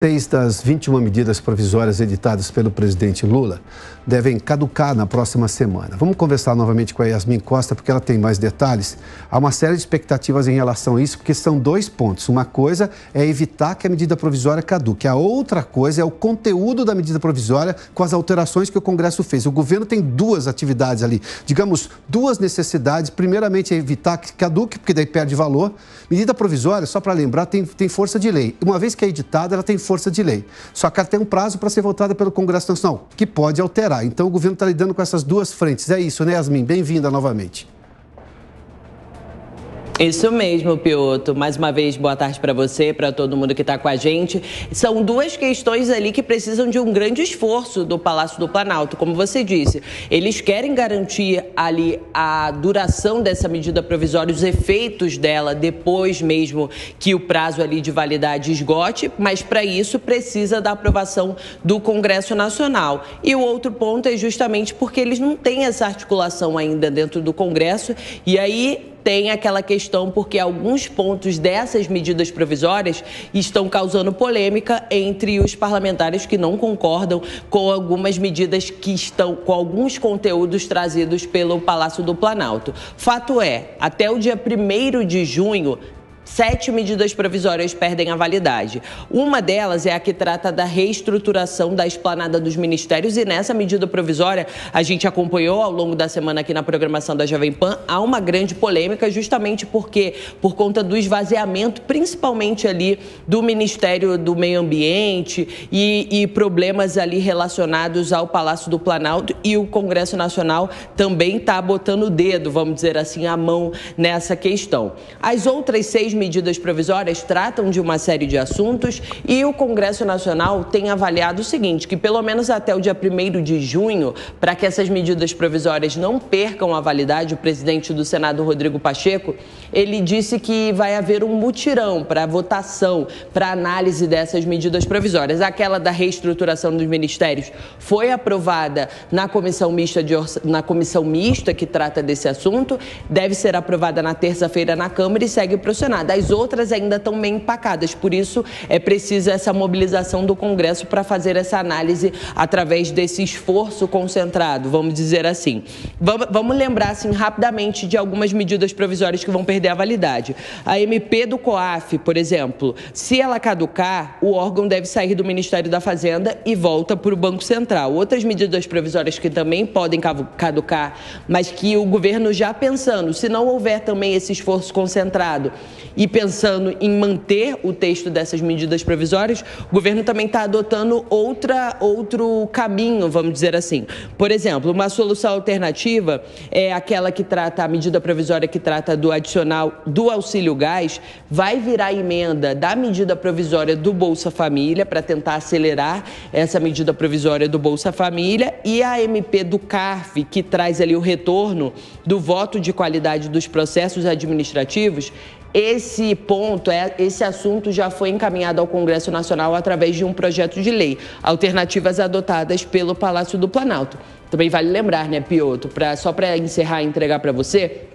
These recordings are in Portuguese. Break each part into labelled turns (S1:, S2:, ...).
S1: 6 das 21 medidas provisórias editadas pelo presidente Lula devem caducar na próxima semana. Vamos conversar novamente com a Yasmin Costa, porque ela tem mais detalhes. Há uma série de expectativas em relação a isso, porque são dois pontos. Uma coisa é evitar que a medida provisória caduque. A outra coisa é o conteúdo da medida provisória com as alterações que o Congresso fez. O governo tem duas atividades ali, digamos, duas necessidades. Primeiramente, é evitar que caduque, porque daí perde valor. Medida provisória, só para lembrar, tem força de lei. Uma vez que é editada, ela tem força de lei. Só que ela tem um prazo para ser votada pelo Congresso Nacional, que pode alterar. Então, o governo está lidando com essas duas frentes. É isso, né, Yasmin? Bem-vinda novamente.
S2: Isso mesmo, Piotr. Mais uma vez, boa tarde para você, para todo mundo que está com a gente. São duas questões ali que precisam de um grande esforço do Palácio do Planalto. Como você disse, eles querem garantir ali a duração dessa medida provisória, os efeitos dela depois mesmo que o prazo ali de validade esgote, mas para isso precisa da aprovação do Congresso Nacional. E o outro ponto é justamente porque eles não têm essa articulação ainda dentro do Congresso, e aí tem aquela questão porque alguns pontos dessas medidas provisórias estão causando polêmica entre os parlamentares que não concordam com algumas medidas que estão com alguns conteúdos trazidos pelo Palácio do Planalto. Fato é, até o dia 1º de junho, 7 medidas provisórias perdem a validade. Uma delas é a que trata da reestruturação da esplanada dos ministérios, e nessa medida provisória, a gente acompanhou ao longo da semana aqui na programação da Jovem Pan, há uma grande polêmica justamente porque, por conta do esvaziamento, principalmente ali do Ministério do Meio Ambiente e problemas ali relacionados ao Palácio do Planalto, e o Congresso Nacional também está botando o dedo, vamos dizer assim, a mão nessa questão. As outras 6 medidas provisórias tratam de uma série de assuntos, e o Congresso Nacional tem avaliado o seguinte, que pelo menos até o dia 1º de junho, para que essas medidas provisórias não percam a validade, o presidente do Senado, Rodrigo Pacheco, ele disse que vai haver um mutirão para votação, para análise dessas medidas provisórias. Aquela da reestruturação dos ministérios foi aprovada na comissão mista que trata desse assunto, deve ser aprovada na terça-feira na Câmara e segue para o Senado. As outras ainda estão meio empacadas, por isso é preciso essa mobilização do Congresso para fazer essa análise através desse esforço concentrado, vamos dizer assim. Vamos lembrar, assim, rapidamente de algumas medidas provisórias que vão perder a validade. A MP do COAF, por exemplo, se ela caducar, o órgão deve sair do Ministério da Fazenda e volta para o Banco Central. Outras medidas provisórias que também podem caducar, mas que o governo já pensando, se não houver também esse esforço concentrado e pensando em manter o texto dessas medidas provisórias, o governo também está adotando outro caminho, vamos dizer assim. Por exemplo, uma solução alternativa é aquela que trata, a medida provisória que trata do adicional do auxílio gás, vai virar emenda da medida provisória do Bolsa Família para tentar acelerar essa medida provisória do Bolsa Família, e a MP do CARF, que traz ali o retorno do voto de qualidade dos processos administrativos. Esse assunto já foi encaminhado ao Congresso Nacional através de um projeto de lei, alternativas adotadas pelo Palácio do Planalto. Também vale lembrar, né, Piotr, só para encerrar e entregar para você,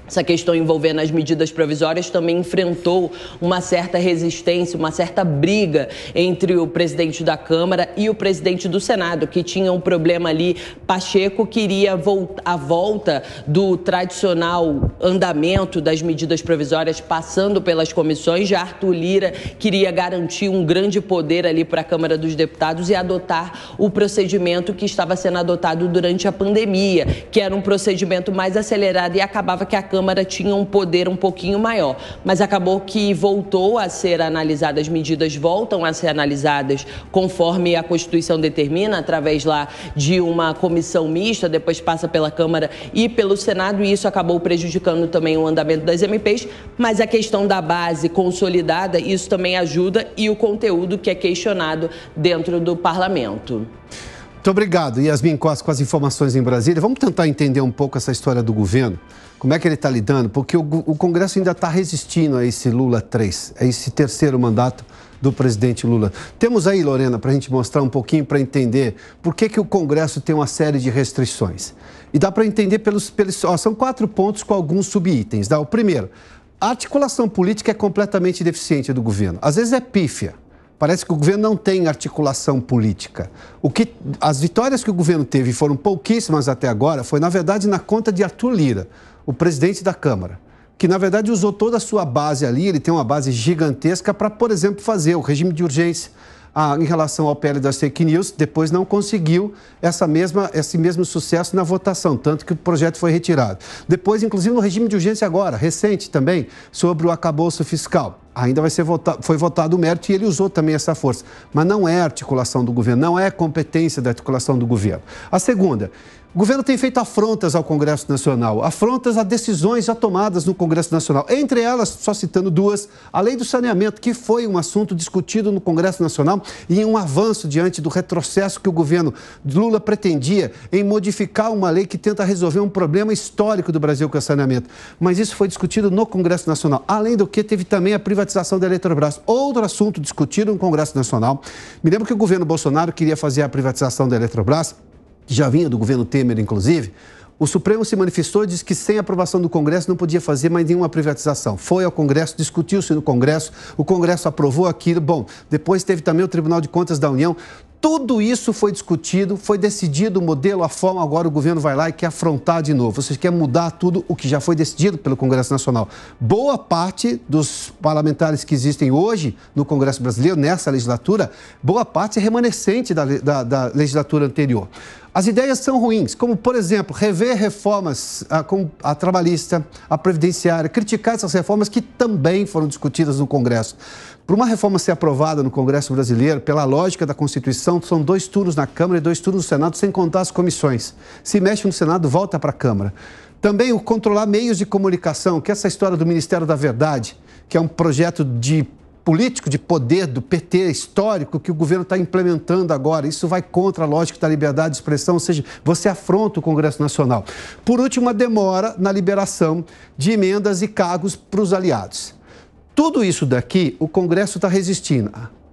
S2: essa questão envolvendo as medidas provisórias também enfrentou uma certa resistência, uma certa briga entre o presidente da Câmara e o presidente do Senado, que tinha um problema ali. Pacheco queria a volta do tradicional andamento das medidas provisórias passando pelas comissões. Já Arthur Lira queria garantir um grande poder ali para a Câmara dos Deputados e adotar o procedimento que estava sendo adotado durante a pandemia, que era um procedimento mais acelerado, e acabava que a Câmara tinha um poder um pouquinho maior, mas acabou que voltou a ser analisada, as medidas voltam a ser analisadas conforme a Constituição determina, através lá de uma comissão mista, depois passa pela Câmara e pelo Senado, e isso acabou prejudicando também o andamento das MPs, mas a questão da base consolidada, isso também ajuda, e o conteúdo que é questionado dentro do parlamento.
S1: Muito obrigado, Yasmin Costa, com as informações em Brasília. Vamos tentar entender um pouco essa história do governo, como é que ele está lidando, porque o Congresso ainda está resistindo a esse Lula 3, a esse terceiro mandato do presidente Lula. Temos aí, Lorena, para a gente mostrar um pouquinho, para entender por que o Congresso tem uma série de restrições. E dá para entender são 4 pontos com alguns subitens. O primeiro, a articulação política é completamente deficiente do governo. Às vezes é pífia. Parece que o governo não tem articulação política. As vitórias que o governo teve, foram pouquíssimas até agora, foi, na verdade, na conta de Arthur Lira, o presidente da Câmara, que, na verdade, usou toda a sua base ali, ele tem uma base gigantesca para, por exemplo, fazer o regime de urgência em relação ao PL das fake news, depois não conseguiu esse mesmo sucesso na votação, tanto que o projeto foi retirado. Depois, inclusive, no regime de urgência agora, recente também, sobre o arcabouço fiscal. Ainda foi votado o mérito e ele usou também essa força. Mas não é articulação do governo, não é competência da articulação do governo. A segunda, o governo tem feito afrontas ao Congresso Nacional, afrontas a decisões já tomadas no Congresso Nacional. Entre elas, só citando duas, a lei do saneamento, que foi um assunto discutido no Congresso Nacional e um avanço diante do retrocesso que o governo Lula pretendia em modificar uma lei que tenta resolver um problema histórico do Brasil com o saneamento. Mas isso foi discutido no Congresso Nacional. Além do que, teve também a privatização da Eletrobras, outro assunto discutido no Congresso Nacional. Me lembro que o governo Bolsonaro queria fazer a privatização da Eletrobras, que já vinha do governo Temer, inclusive. O Supremo se manifestou e disse que sem aprovação do Congresso não podia fazer mais nenhuma privatização. Foi ao Congresso, discutiu-se no Congresso, o Congresso aprovou aquilo. Bom, depois teve também o Tribunal de Contas da União. Tudo isso foi discutido, foi decidido o modelo, a forma, agora o governo vai lá e quer afrontar de novo. Você quer mudar tudo o que já foi decidido pelo Congresso Nacional. Boa parte dos parlamentares que existem hoje no Congresso brasileiro, nessa legislatura, boa parte é remanescente da legislatura anterior. As ideias são ruins, como, por exemplo, rever reformas como a trabalhista, a previdenciária, criticar essas reformas que também foram discutidas no Congresso. Para uma reforma ser aprovada no Congresso brasileiro, pela lógica da Constituição, são 2 turnos na Câmara e 2 turnos no Senado, sem contar as comissões. Se mexe no Senado, volta para a Câmara. Também o controlar meios de comunicação, que é essa história do Ministério da Verdade, que é um projeto de político de poder do PT histórico que o governo está implementando agora. Isso vai contra a lógica da liberdade de expressão, ou seja, você afronta o Congresso Nacional. Por último, a demora na liberação de emendas e cargos para os aliados. Tudo isso daqui, o Congresso está resistindo.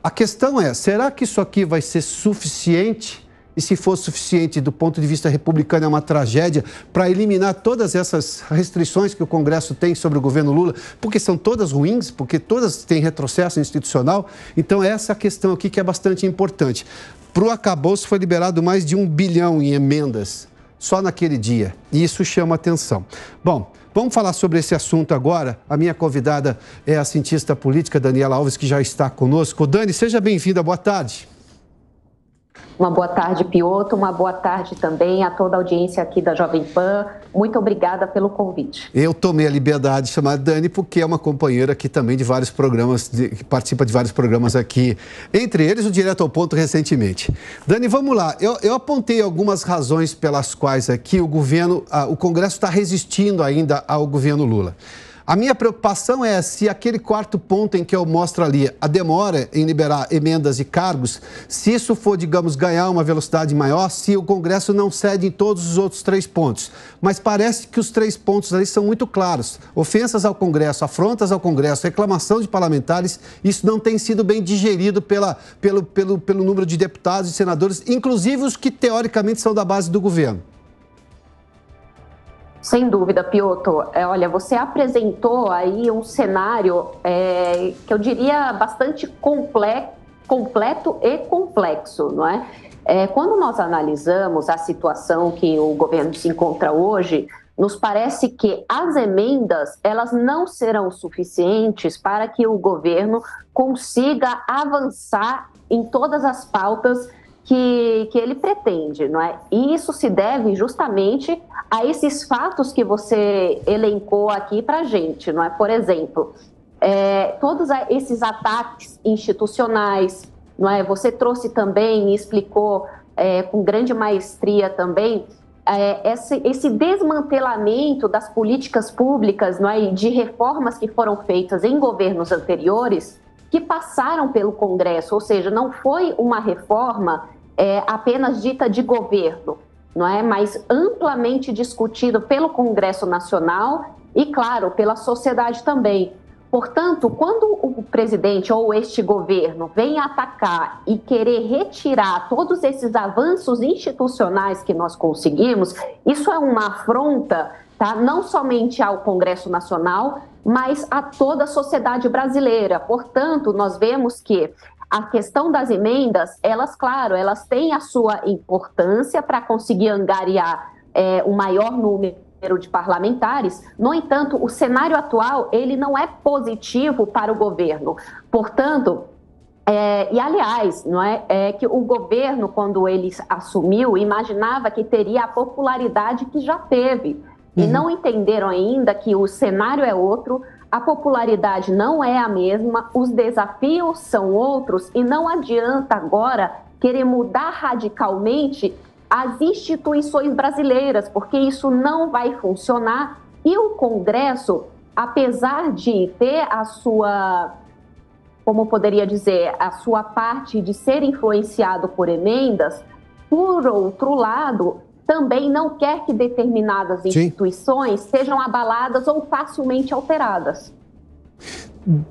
S1: A questão é, será que isso aqui vai ser suficiente? E se for suficiente do ponto de vista republicano, é uma tragédia para eliminar todas essas restrições que o Congresso tem sobre o governo Lula, porque são todas ruins, porque todas têm retrocesso institucional. Então, essa questão aqui que é bastante importante. Para o arcabouço foi liberado mais de 1 bilhão em emendas só naquele dia, e isso chama atenção. Bom, vamos falar sobre esse assunto agora. A minha convidada é a cientista política Daniela Alves, que já está conosco. Dani, seja bem-vinda, boa tarde.
S3: Uma boa tarde, Piotr, uma boa tarde também a toda a audiência aqui da Jovem Pan. Muito obrigada pelo convite.
S1: Eu tomei a liberdade de chamar a Dani porque é uma companheira aqui também de vários programas, que participa de vários programas aqui, entre eles o Direto ao Ponto recentemente. Dani, vamos lá. Eu apontei algumas razões pelas quais aqui o Congresso está resistindo ainda ao governo Lula. A minha preocupação é se aquele quarto ponto em que eu mostro ali, a demora em liberar emendas e cargos, se isso for, digamos, ganhar uma velocidade maior, se o Congresso não cede em todos os outros 3 pontos. Mas parece que os 3 pontos ali são muito claros. Ofensas ao Congresso, afrontas ao Congresso, reclamação de parlamentares, isso não tem sido bem digerido pelo número de deputados e senadores, inclusive os que teoricamente são da base do governo.
S3: Sem dúvida, Piotr. Olha, você apresentou aí um cenário que eu diria bastante completo e complexo, não é? Quando nós analisamos a situação que o governo se encontra hoje, nos parece que as emendas, elas não serão suficientes para que o governo consiga avançar em todas as pautas que ele pretende, não é? E isso se deve justamente a esses fatos que você elencou aqui para a gente, não é? Por exemplo, todos esses ataques institucionais, não é? Você trouxe também e explicou com grande maestria também esse desmantelamento das políticas públicas, não é? E de reformas que foram feitas em governos anteriores que passaram pelo Congresso, ou seja, não foi uma reforma apenas dita de governo, não é? Mas amplamente discutido pelo Congresso Nacional e, claro, pela sociedade também. Portanto, quando o presidente ou este governo vem atacar e querer retirar todos esses avanços institucionais que nós conseguimos, isso é uma afronta, tá? Não somente ao Congresso Nacional, mas a toda a sociedade brasileira. Portanto, nós vemos que A questão das emendas, elas, claro, elas têm a sua importância para conseguir angariar o maior número de parlamentares. No entanto, o cenário atual, ele não é positivo para o governo. Portanto, e aliás, não é que o governo, quando ele assumiu, imaginava que teria a popularidade que já teve. E não entenderam ainda que o cenário é outro, a popularidade não é a mesma, os desafios são outros e não adianta agora querer mudar radicalmente as instituições brasileiras, porque isso não vai funcionar. E o Congresso, apesar de ter a sua, como poderia dizer, a sua parte de ser influenciado por emendas, por outro lado, também não quer que determinadas instituições sejam abaladas ou facilmente alteradas.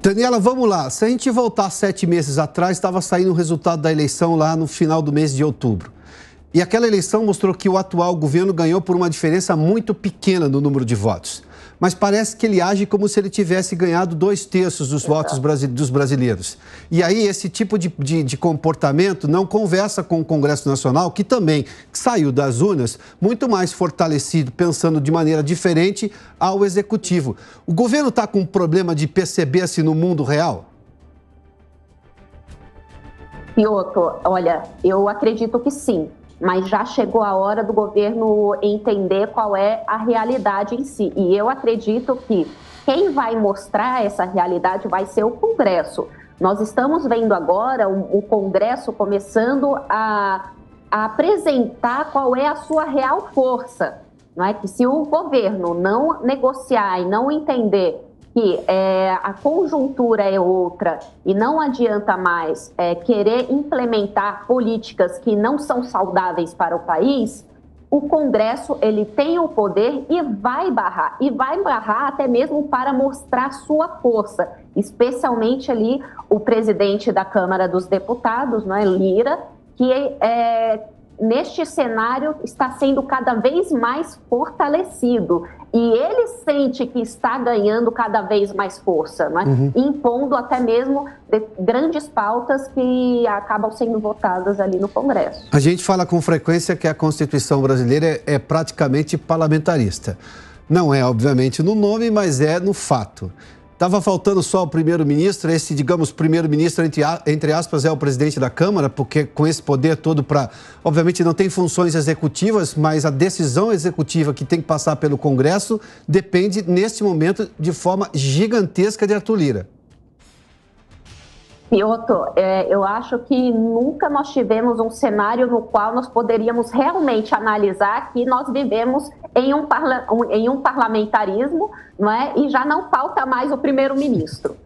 S1: Daniela, vamos lá. Se a gente voltar 7 meses atrás, estava saindo o resultado da eleição lá no final do mês de outubro. E aquela eleição mostrou que o atual governo ganhou por uma diferença muito pequena no número de votos. Mas parece que ele age como se ele tivesse ganhado 2/3 dos votos dos brasileiros. E aí esse tipo de comportamento não conversa com o Congresso Nacional, que também saiu das urnas muito mais fortalecido, pensando de maneira diferente ao Executivo. O governo está com um problema de perceber-se no mundo real?
S3: Piotr, olha, eu acredito que sim. Mas já chegou a hora do governo entender qual é a realidade em si. E eu acredito que quem vai mostrar essa realidade vai ser o Congresso. Nós estamos vendo agora o Congresso começando a apresentar qual é a sua real força. Não é? Que se o governo não negociar e não entender que a conjuntura é outra e não adianta mais querer implementar políticas que não são saudáveis para o país, o Congresso ele tem o poder e vai barrar até mesmo para mostrar sua força, especialmente ali o presidente da Câmara dos Deputados, não é, Lira, que neste cenário está sendo cada vez mais fortalecido. E ele sente que está ganhando cada vez mais força, né? Impondo até mesmo grandes pautas que acabam sendo votadas ali no Congresso.
S1: A gente fala com frequência que a Constituição brasileira é praticamente parlamentarista. Não é, obviamente, no nome, mas é no fato. Estava faltando só o primeiro-ministro, esse, digamos, primeiro-ministro, entre aspas, é o presidente da Câmara, porque com esse poder todo para... Obviamente não tem funções executivas, mas a decisão executiva que tem que passar pelo Congresso depende, neste momento, de forma gigantesca de Arthur Lira.
S3: Piotr, eu acho que nunca nós tivemos um cenário no qual nós poderíamos realmente analisar que nós vivemos em um parlamentarismo, não é? E já não falta mais o primeiro-ministro.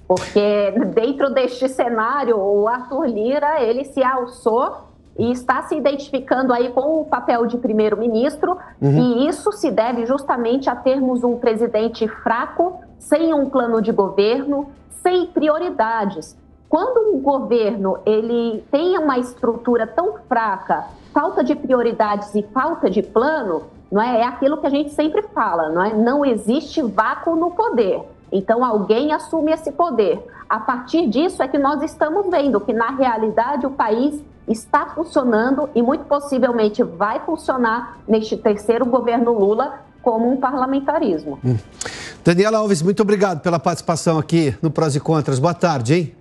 S3: Porque dentro deste cenário, o Arthur Lira, ele se alçou e está se identificando aí com o papel de primeiro-ministro, e isso se deve justamente a termos um presidente fraco, sem um plano de governo, sem prioridades. Quando um governo ele tem uma estrutura tão fraca, falta de prioridades e falta de plano, não é? É aquilo que a gente sempre fala, não é? Não existe vácuo no poder. Então, alguém assume esse poder. A partir disso é que nós estamos vendo que, na realidade, o país está funcionando e, muito possivelmente, vai funcionar neste terceiro governo Lula como um parlamentarismo.
S1: Daniela Alves, muito obrigado pela participação aqui no Prós e Contras. Boa tarde, hein?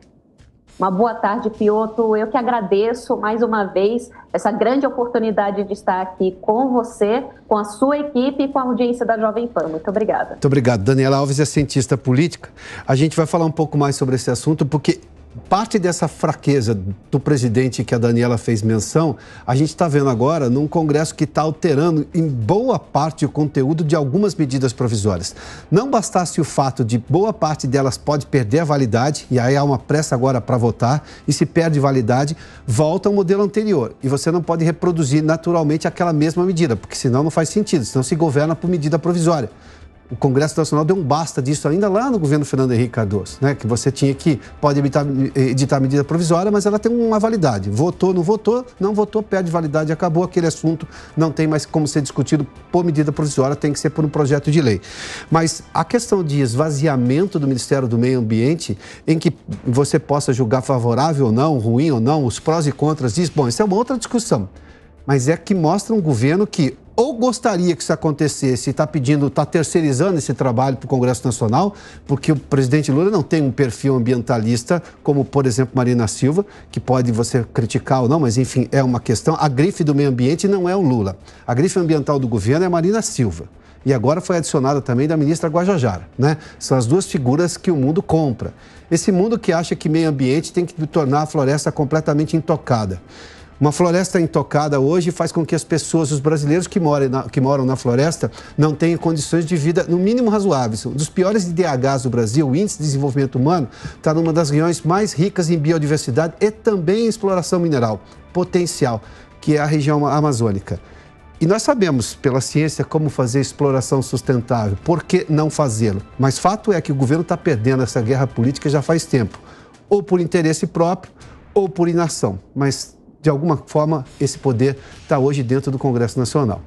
S3: Uma boa tarde, Piotr. Eu que agradeço mais uma vez essa grande oportunidade de estar aqui com você, com a sua equipe e com a audiência da Jovem Pan. Muito obrigada.
S1: Muito obrigado. Daniela Alves é cientista política. A gente vai falar um pouco mais sobre esse assunto, porque parte dessa fraqueza do presidente que a Daniela fez menção, a gente está vendo agora num Congresso que está alterando em boa parte o conteúdo de algumas medidas provisórias. Não bastasse o fato de boa parte delas pode perder a validade, e aí há uma pressa agora para votar, e se perde validade, volta ao modelo anterior. E você não pode reproduzir naturalmente aquela mesma medida, porque senão não faz sentido, senão se governa por medida provisória. O Congresso Nacional deu um basta disso ainda lá no governo Fernando Henrique Cardoso, né? Que você pode editar medida provisória, mas ela tem uma validade. Votou, não votou, perde validade, acabou aquele assunto, não tem mais como ser discutido por medida provisória, tem que ser por um projeto de lei. Mas a questão de esvaziamento do Ministério do Meio Ambiente, em que você possa julgar favorável ou não, ruim ou não, os prós e contras disso, bom, isso é uma outra discussão. Mas é que mostra um governo que ou gostaria que isso acontecesse e está terceirizando esse trabalho para o Congresso Nacional, porque o presidente Lula não tem um perfil ambientalista, como, por exemplo, Marina Silva, que pode você criticar ou não, mas, enfim, é uma questão. A grife do meio ambiente não é o Lula. A grife ambiental do governo é a Marina Silva. E agora foi adicionada também da ministra Guajajara, né? São as duas figuras que o mundo compra. Esse mundo que acha que meio ambiente tem que tornar a floresta completamente intocada. Uma floresta intocada hoje faz com que as pessoas, os brasileiros que moram na floresta, não tenham condições de vida, no mínimo, razoáveis. Um dos piores IDHs do Brasil, o Índice de Desenvolvimento Humano, está numa das regiões mais ricas em biodiversidade e também em exploração mineral potencial, que é a região amazônica. E nós sabemos, pela ciência, como fazer exploração sustentável. Por que não fazê-lo? Mas fato é que o governo está perdendo essa guerra política já faz tempo. Ou por interesse próprio, ou por inação. Mas de alguma forma, esse poder está hoje dentro do Congresso Nacional.